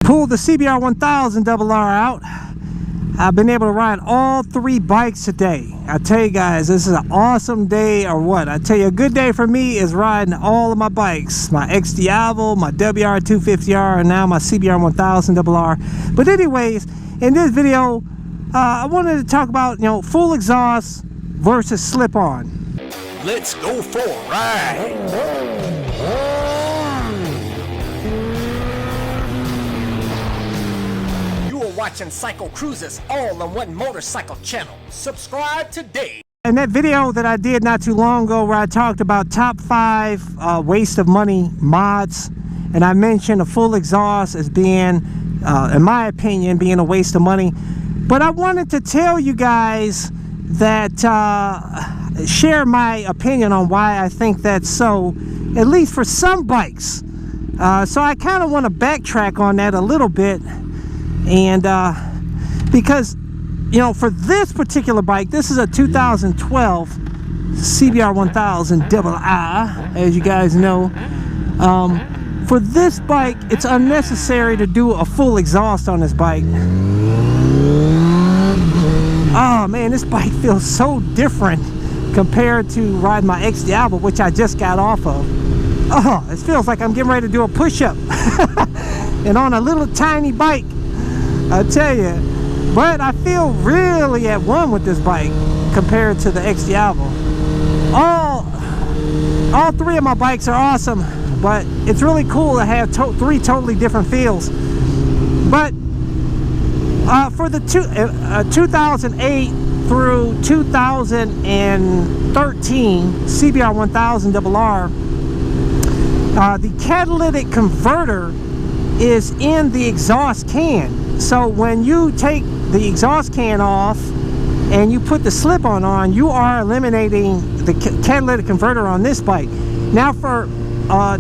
pulled the CBR 1000 RR out. I've been able to ride all 3 bikes today. I tell you guys, this is an awesome day, or what? I tell you, a good day for me is riding all of my bikes. My XD Diavo, my WR250R, and now my CBR 1000 RR. But anyways, in this video, I wanted to talk about, full exhaust versus slip-on. Let's go for a ride. Watching CycleCruza's all-in-one motorcycle channel. Subscribe today. In that video that I did not too long ago where I talked about top 5 waste of money mods, and I mentioned a full exhaust as being, in my opinion, being a waste of money. But I wanted to tell you guys that, share my opinion on why I think that's so, at least for some bikes. So I kind of want to backtrack on that a little bit. And because for this particular bike, this is a 2012 CBR 1000 II, as you guys know. For this bike, it's unnecessary to do a full exhaust on this bike. Oh man, this bike feels so different compared to riding my XD Diavo, which I just got off of. Oh, it feels like I'm getting ready to do a push-up and on a little tiny bike, I tell you. But I feel really at one with this bike compared to the XD Diavo. All 3 of my bikes are awesome, but it's really cool to have 3 totally different feels. But for the 2008 through 2013 CBR 1000 RR, the catalytic converter is in the exhaust can. So when you take the exhaust can off and you put the slip-on on, you are eliminating the catalytic converter on this bike. Now for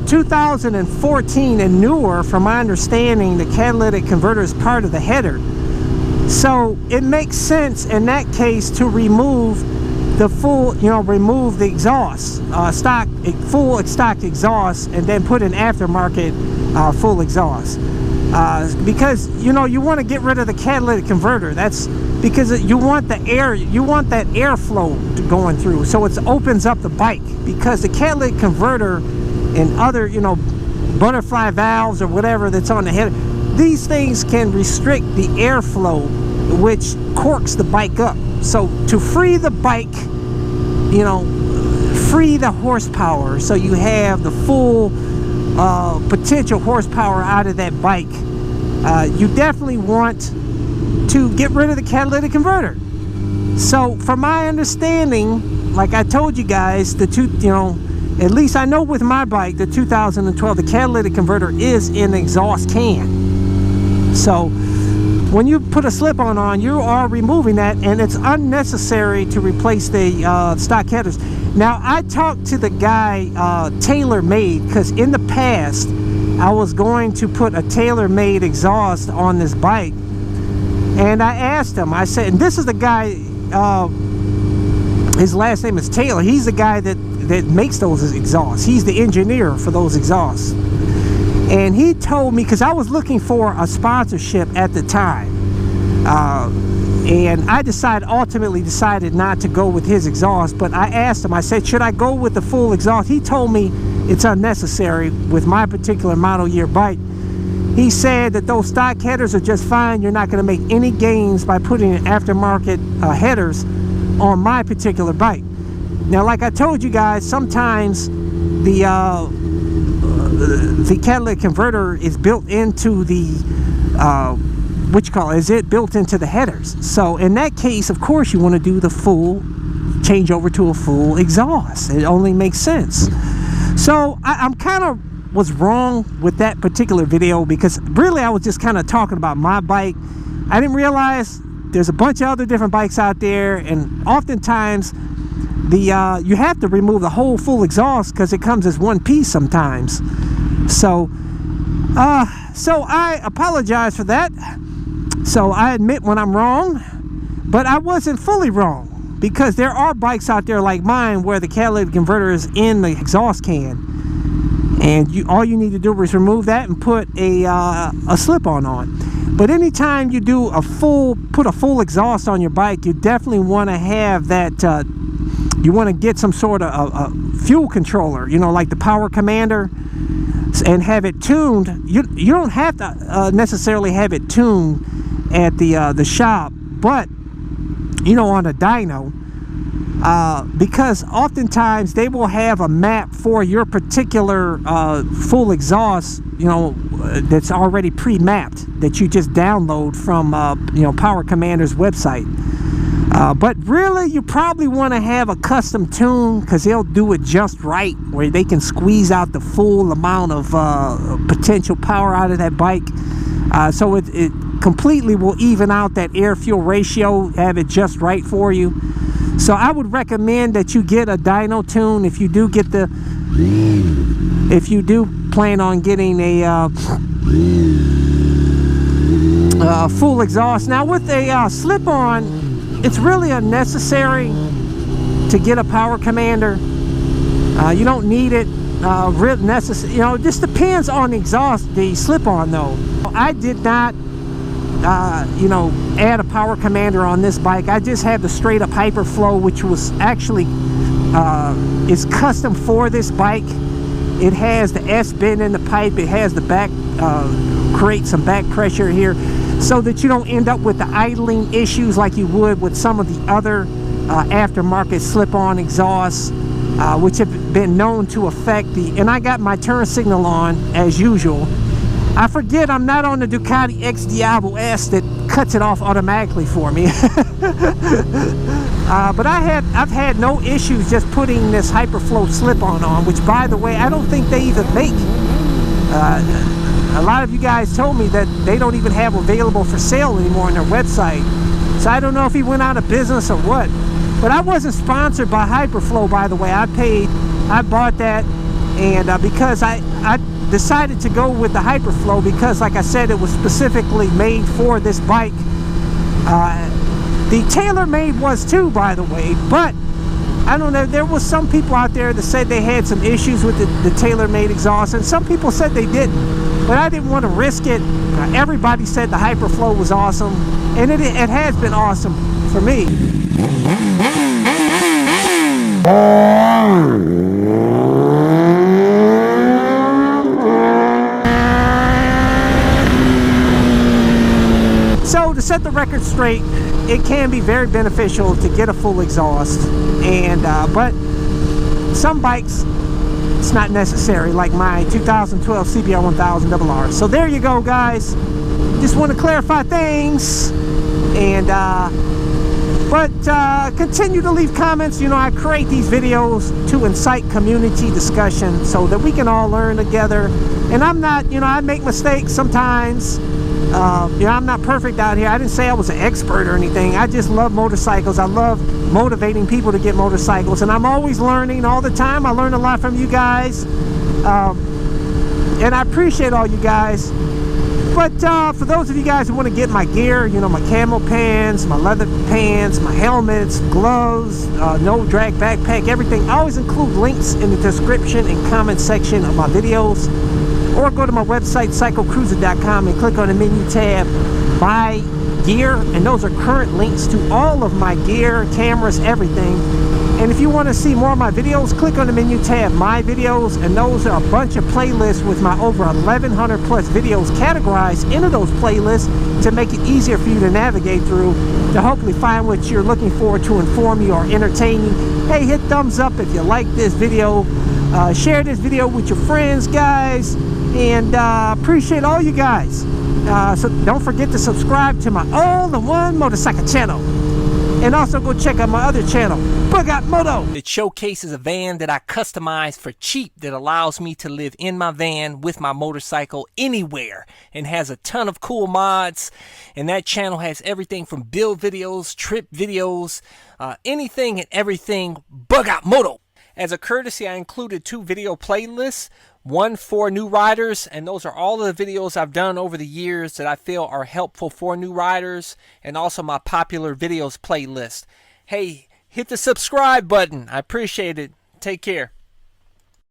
2014 and newer, from my understanding, the catalytic converter is part of the header. So it makes sense in that case to remove the full, remove the exhaust, full stock exhaust, and then put an aftermarket full exhaust. Because you want to get rid of the catalytic converter. That's because you want the air, you want that airflow going through, so it opens up the bike. Because the catalytic converter and other butterfly valves or whatever that's on the header, these things can restrict the airflow, which corks the bike up. So to free the bike, free the horsepower, so you have the full potential horsepower out of that bike, you definitely want to get rid of the catalytic converter. So from my understanding, like I told you guys, at least I know with my bike, the 2012, the catalytic converter is in the exhaust can. So when you put a slip-on on, you are removing that, and it's unnecessary to replace the stock headers. Now, I talked to the guy, TaylorMade, because in the past, I was going to put a TaylorMade exhaust on this bike. And I asked him, I said, and this is the guy, his last name is Taylor. He's the guy that makes those exhausts. He's the engineer for those exhausts. And he told me, because I was looking for a sponsorship at the time, and I ultimately decided not to go with his exhaust. But I asked him, I said, should I go with the full exhaust? He told me it's unnecessary with my particular model year bike. He said that those stock headers are just fine. You're not going to make any gains by putting aftermarket headers on my particular bike. Now, like I told you guys, sometimes the catalytic converter is built into the built into the headers. So in that case, of course, you want to do the full change over to a full exhaust. It only makes sense. So I'm kind of was wrong with that particular video, because really I was just kind of talking about my bike. I didn't realize there's a bunch of other different bikes out there, and oftentimes you have to remove the whole full exhaust because it comes as one piece sometimes. So I apologize for that. So I admit when I'm wrong, but I wasn't fully wrong, because there are bikes out there like mine where the catalytic converter is in the exhaust can. and all you need to do is remove that and put a slip-on on. But anytime you do put a full exhaust on your bike, you definitely want to have that. You want to get some sort of a fuel controller, you know, like the Power Commander, and have it tuned. You don't have to necessarily have it tuned at the shop, but you know, on a dyno, because oftentimes they will have a map for your particular full exhaust, you know, that's already pre-mapped, that you just download from you know, Power Commander's website. But really, you probably want to have a custom tune, because they'll do it just right, where they can squeeze out the full amount of potential power out of that bike. So it completely will even out that air-fuel ratio, have it just right for you. So I would recommend that you get a dyno tune if you do plan on getting a full exhaust. Now with a slip-on, it's really unnecessary to get a Power Commander. You don't need it. You know, it just depends on the exhaust, the slip-on though. I did not you know, add a Power Commander on this bike. I just had the straight up Hyperflow, which was actually is custom for this bike. It has the S-bend in the pipe. It has the back, create some back pressure here, so that you don't end up with the idling issues like you would with some of the other aftermarket slip-on exhausts, which have been known to affect and I got my turn signal on as usual. I forget I'm not on the Ducati X Diablo S that cuts it off automatically for me. But I've had no issues just putting this Hyperflow slip-on on, which, by the way, I don't think they even make. A lot of you guys told me that they don't even have available for sale anymore on their website. So I don't know if he went out of business or what. But I wasn't sponsored by Hyperflow, by the way. I bought that, and because I decided to go with the Hyperflow because, like I said, it was specifically made for this bike. The TaylorMade was too, by the way, but I don't know, there was some people out there that said they had some issues with the TaylorMade exhaust, and some people said they didn't, but I didn't want to risk it. Everybody said the Hyperflow was awesome, and it has been awesome for me. So to set the record straight, it can be very beneficial to get a full exhaust, and but some bikes it's not necessary, like my 2012 CBR 1000 RR. So there you go, guys. Just want to clarify things, and continue to leave comments. You know, I create these videos to incite community discussion so that we can all learn together. And I'm not, you know, I make mistakes sometimes. You know, I'm not perfect out here. I didn't say I was an expert or anything. I just love motorcycles. I love motivating people to get motorcycles, and I'm always learning all the time. I learn a lot from you guys, and I appreciate all you guys. But for those of you guys who want to get my gear, you know, my camo pants, my leather pants, my helmets, gloves, no drag backpack, everything, I always include links in the description and comment section of my videos. Or go to my website, CycleCruza.com, and click on the menu tab, Buy Gear, and those are current links to all of my gear, cameras, everything. And if you want to see more of my videos, click on the menu tab, My Videos, and those are a bunch of playlists with my over 1,100 plus videos categorized into those playlists to make it easier for you to navigate through, to hopefully find what you're looking for to inform you or entertain you. Hey, hit thumbs up if you like this video. Share this video with your friends, guys, and appreciate all you guys. So don't forget to subscribe to my all-in-one motorcycle channel, and also go check out my other channel, Bug Out Moto. It showcases a van that I customized for cheap that allows me to live in my van with my motorcycle anywhere, and has a ton of cool mods. And that channel has everything from build videos, trip videos, anything and everything Bug Out Moto. As a courtesy, I included 2 video playlists, one for new riders, and those are all of the videos I've done over the years that I feel are helpful for new riders, and also my popular videos playlist. Hey, hit the subscribe button. I appreciate it. Take care.